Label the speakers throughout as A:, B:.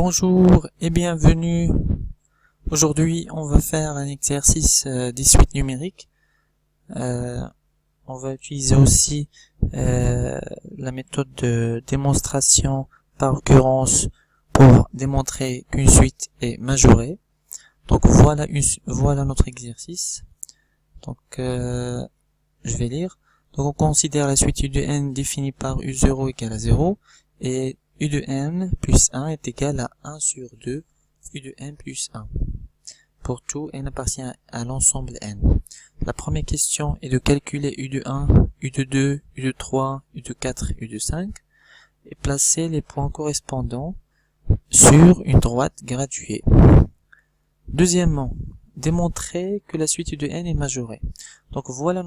A: Bonjour et bienvenue. Aujourd'hui, on va faire un exercice des suites numériques. On va utiliser aussi la méthode de démonstration par occurrence pour démontrer qu'une suite est majorée. Donc voilà notre exercice. Donc je vais lire. Donc on considère la suite U de n définie par U0 égale à 0 et U de n plus 1 est égal à 1 sur 2 U de n plus 1. Pour tout n appartient à l'ensemble n. La première question est de calculer U de 1, U de 2, U de 3, U de 4, U de 5 et placer les points correspondants sur une droite graduée. Deuxièmement, démontrer que la suite U de n est majorée. Donc voilà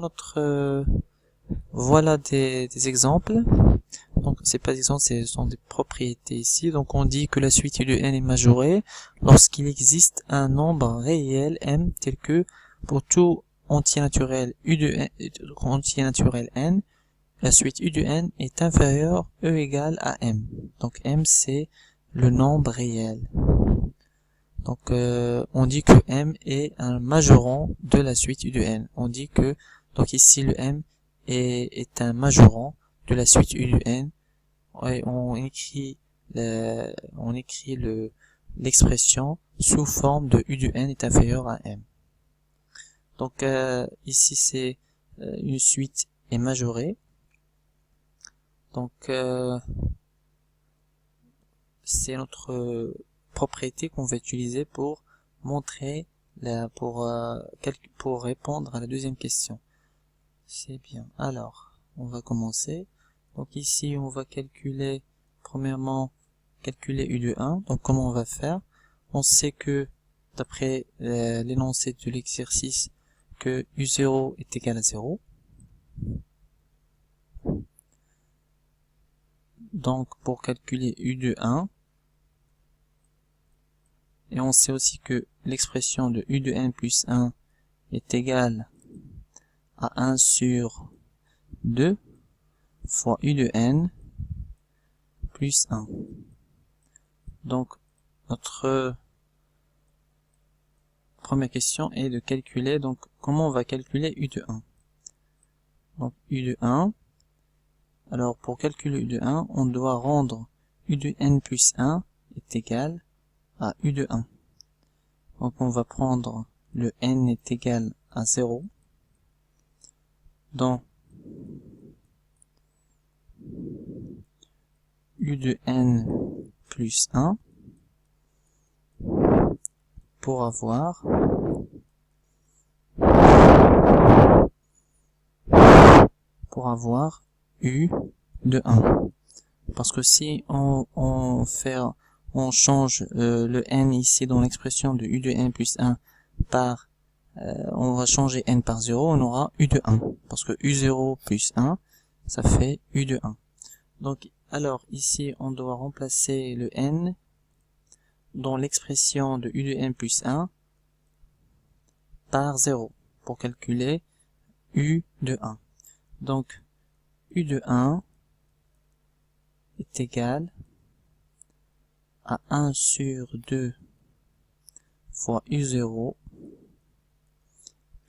A: voilà des exemples. Donc c'est pas des exemples, ce sont des propriétés ici. Donc on dit que la suite U de n est majorée lorsqu'il existe un nombre réel m tel que pour tout entier naturel n, la suite U de n est inférieure e égale à m. Donc m c'est le nombre réel. Donc on dit que m est un majorant de la suite U de n. On dit que donc ici le m est un majorant de la suite U de n. Et on écrit l'expression sous forme de U de n est inférieur à m. Donc ici c'est une suite est majorée. Donc c'est notre propriété qu'on va utiliser pour montrer pour répondre à la deuxième question. C'est bien. Alors, on va commencer. Donc ici, on va premièrement calculer U de 1. Donc comment on va faire? On sait que d'après l'énoncé de l'exercice que U0 est égal à 0. Donc pour calculer U de 1, et on sait aussi que l'expression de U de n plus 1 est égale à 1 sur 2 fois U de n plus 1. Donc notre première question est de calculer, donc comment on va calculer U de 1. Donc U de 1, alors pour calculer U de 1, on doit rendre U de n plus 1 est égal à U de 1. Donc on va prendre le n est égal à 0 dans U de n plus 1 pour avoir U de 1. Parce que si on change le n ici dans l'expression de U de n plus 1 par on va changer n par 0, on aura U de 1. Parce que U0 plus 1, ça fait U de 1. Donc, alors, ici, on doit remplacer le n dans l'expression de U de n plus 1 par 0 pour calculer U de 1. Donc, U de 1 est égal à 1 sur 2 fois U0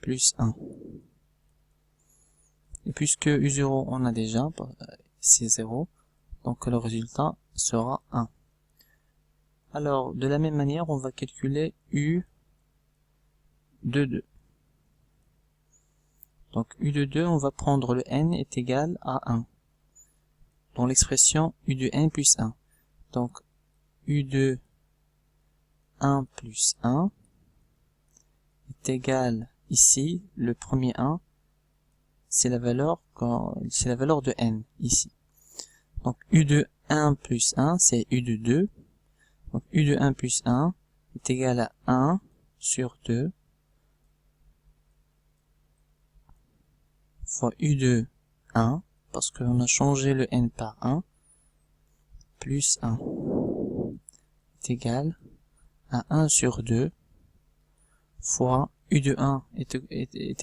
A: plus 1. Et puisque U0 on a déjà, c'est 0, donc le résultat sera 1. Alors, de la même manière, on va calculer U de 2. Donc U de 2, on va prendre le n est égal à 1. Dans l'expression U de n plus 1. Donc U de 1 plus 1 est égal, ici, le premier 1, c'est la valeur de n, ici. Donc U de 1 plus 1, c'est U de 2. Donc U de 1 plus 1 est égal à 1 sur 2 fois U de 1, parce qu'on a changé le n par 1, plus 1 est égal à 1 sur 2 fois U de 1 est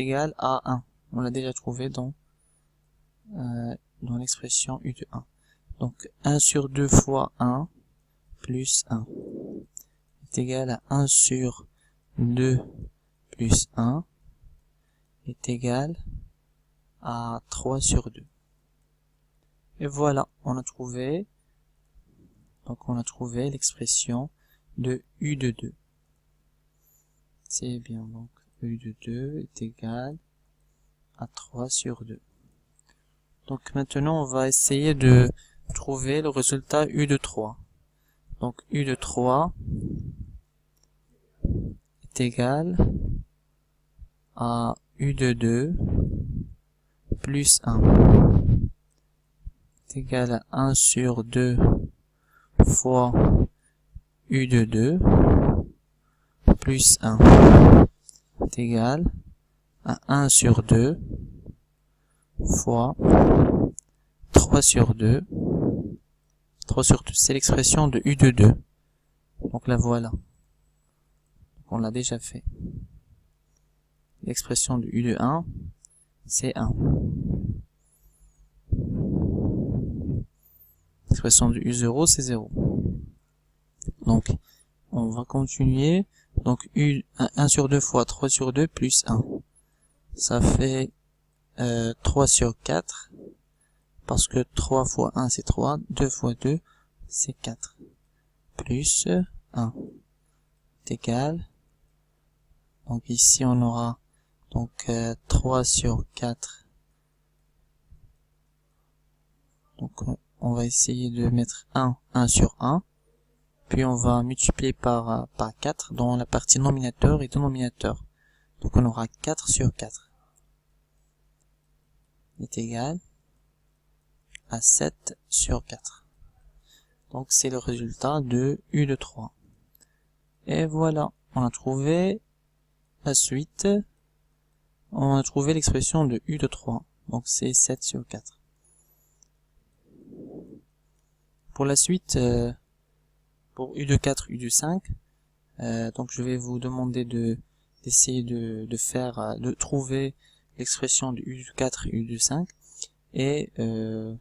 A: égal à 1. On l'a déjà trouvé dans l'expression U de 1. Donc 1 sur 2 fois 1 plus 1. est égal à 1 sur 2 plus 1 est égal à 3 sur 2. Et voilà, on a trouvé l'expression de u de 2. C'est bien, donc u de 2 est égal à 3 sur 2. Donc maintenant, on va essayer de trouver le résultat u de 3. Donc u de 3 est égal à u de 2 plus 1 est égal à 1 sur 2 fois u de 2 plus 1 est égal à 1 sur 2 fois 3 sur 2. 3 sur 2, c'est l'expression de u de 2. Donc la voilà. On l'a déjà fait. L'expression de u de 1, c'est 1. L'expression de u0, c'est 0. Donc, on va continuer. Donc, 1 sur 2 fois 3 sur 2 plus 1. Ça fait 3 sur 4. Parce que 3 fois 1, c'est 3. 2 fois 2, c'est 4. Plus 1 est égal. Donc, ici, on aura donc 3 sur 4. Donc, on va essayer de mettre 1 sur 1. Puis on va multiplier par 4 dans la partie nominateur et dénominateur. Donc on aura 4 sur 4 est égal à 7 sur 4. Donc c'est le résultat de u de 3. Et voilà, on a trouvé la suite. On a trouvé l'expression de u de 3. Donc c'est 7 sur 4. Pour la suite, pour u de 4, u de 5, donc je vais vous demander d'essayer de trouver l'expression de u de 4 et u de 5 et de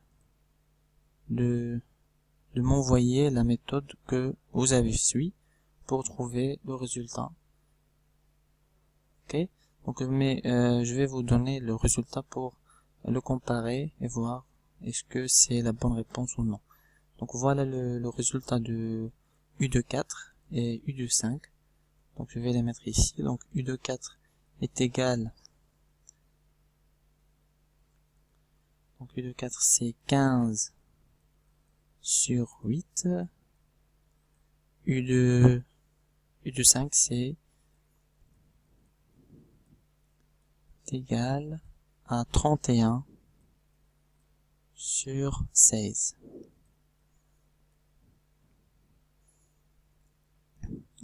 A: m'envoyer la méthode que vous avez suivie pour trouver le résultat. Ok, donc je vais vous donner le résultat pour le comparer et voir est-ce que c'est la bonne réponse ou non. Donc voilà le résultat de u de 4 et u de 5. Donc je vais les mettre ici. Donc u de 4 est égal. Donc u de 4 c'est 15 sur 8. U de 5 c'est égal à 31 sur 16.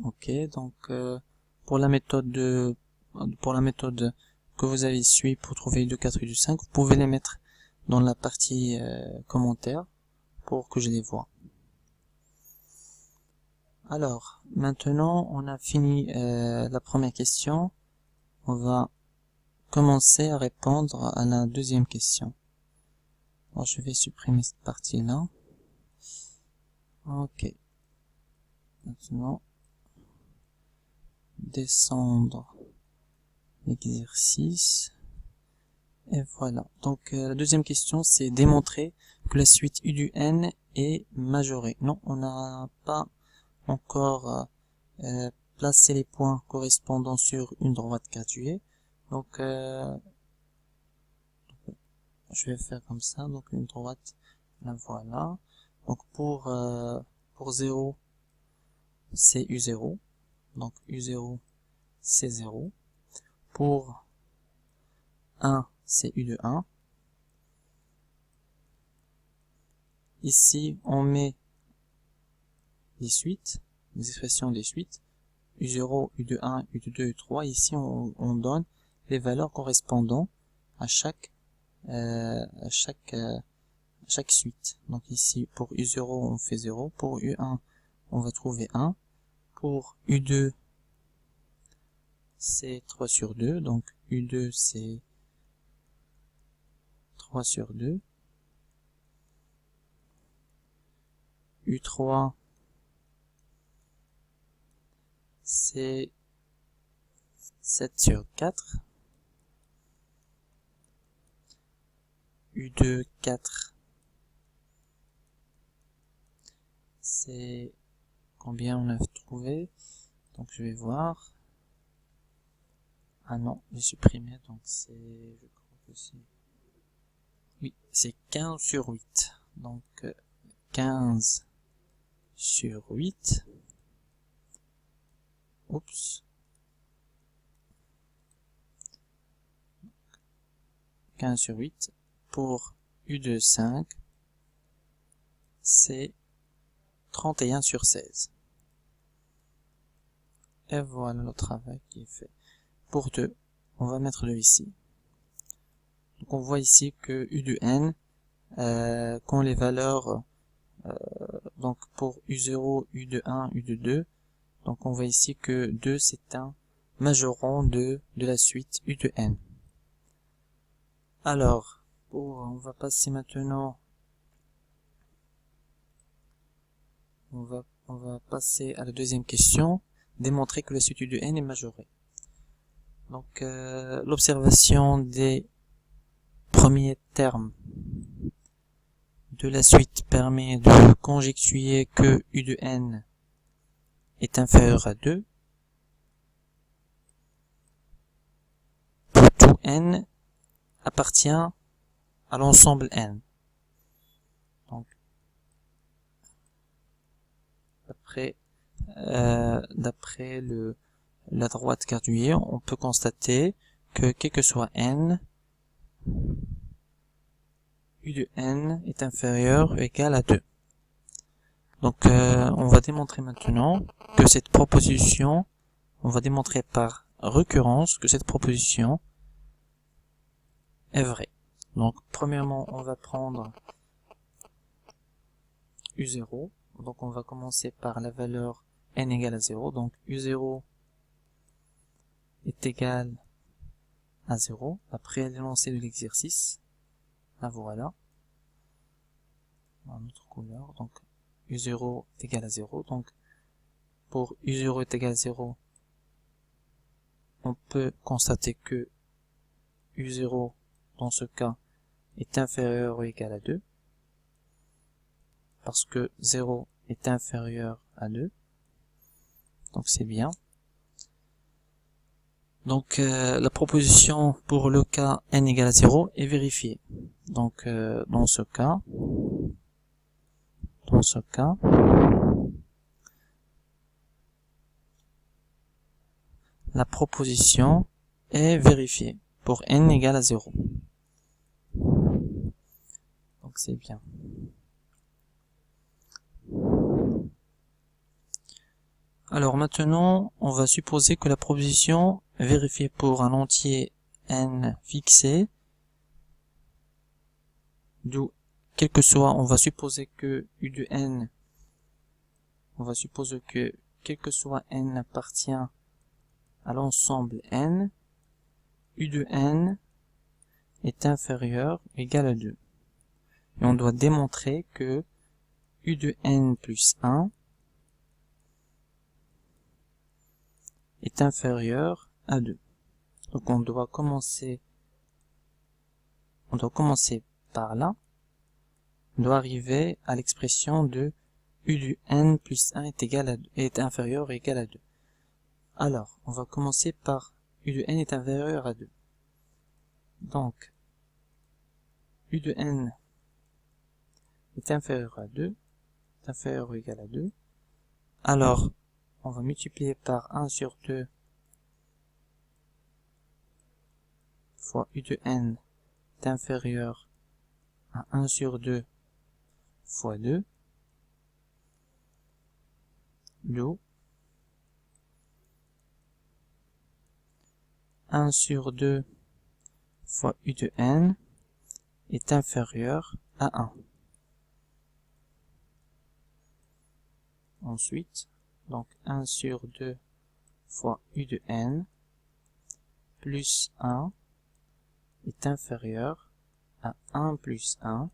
A: Ok, donc pour la méthode que vous avez suivie pour trouver u de 4 et u de 5, vous pouvez les mettre dans la partie commentaires pour que je les vois. Alors, maintenant, on a fini la première question. On va commencer à répondre à la deuxième question. Alors, je vais supprimer cette partie-là. Ok. Maintenant, descendre l'exercice. Et voilà. Donc, la deuxième question, c'est démontrer que la suite u du n est majorée. Non, on n'a pas encore placé les points correspondant sur une droite graduée. Donc, je vais faire comme ça. Donc, une droite, la voilà. Donc, pour 0, c'est u0. Donc, u0, c'est 0. Pour 1, c'est u de 1. Ici, on met les suites, les expressions des suites. u0, u de 1, u de 2, u3. Ici, on donne les valeurs correspondant à chaque suite. Donc ici, pour u0, on fait 0. Pour u1, on va trouver 1. Pour u2, c'est 3 sur 2. Donc u2, c'est 3 sur 2. U3, c'est 7 sur 4. U2, 4. C'est combien on a trouvé? Donc je vais voir. Ah non, j'ai supprimé, donc c'est, je crois que c'est, oui, c'est 15 sur 8. Donc 15 sur 8. Oups. 15 sur 8 pour U2, 5. C'est 31 sur 16. Et voilà le travail qui est fait. Pour 2, on va mettre 2 ici. Donc on voit ici que U de n, quand les valeurs, donc pour U0, U de 1, U de 2, donc on voit ici que 2 c'est un majorant de la suite U de n. Alors, on va passer maintenant, on va passer à la deuxième question, démontrer que la suite U de n est majorée. Donc l'observation des premiers termes de la suite permet de conjecturer que U de n est inférieur à 2 pour tout n appartient à l'ensemble n. Donc d'après la droite cartésien, on peut constater que quel que soit n, U de n est inférieur ou égal à 2. Donc on va démontrer maintenant que cette proposition, on va démontrer par récurrence que cette proposition est vraie. Donc premièrement, on va prendre U0. Donc on va commencer par la valeur n égale à 0. Donc U0 est égal à 0. Après l'énoncé de l'exercice, la voilà. Dans notre couleur. Donc U0 est égal à 0. Donc pour U0 est égal à 0, on peut constater que U0 dans ce cas est inférieur ou égal à 2. Parce que 0 est inférieur à 2. Donc c'est bien. Donc la proposition pour le cas n égale à 0 est vérifiée. Donc dans ce cas, la proposition est vérifiée pour n égale à 0. Donc c'est bien. Alors maintenant, on va supposer que la proposition est vérifiée pour un entier n fixé, d'où quel que soit, on va supposer que U de n, on va supposer que quel que soit n appartient à l'ensemble n, U de n est inférieur ou égal à 2. Et on doit démontrer que U de n plus 1 est inférieur à 2. Donc on doit commencer par là. On doit arriver à l'expression de U de n plus 1 est inférieur ou égal à 2. Alors, on va commencer par U de n est inférieur à 2. Donc, U de n est inférieur à 2, est inférieur ou égal à 2. Alors, on va multiplier par 1 sur 2 fois U de n est inférieur à 1 sur 2 fois 2, d'où 1 sur 2 fois U de n est inférieur à 1. Ensuite, donc 1 sur 2 fois U de n plus 1 est inférieur à 1 plus 1,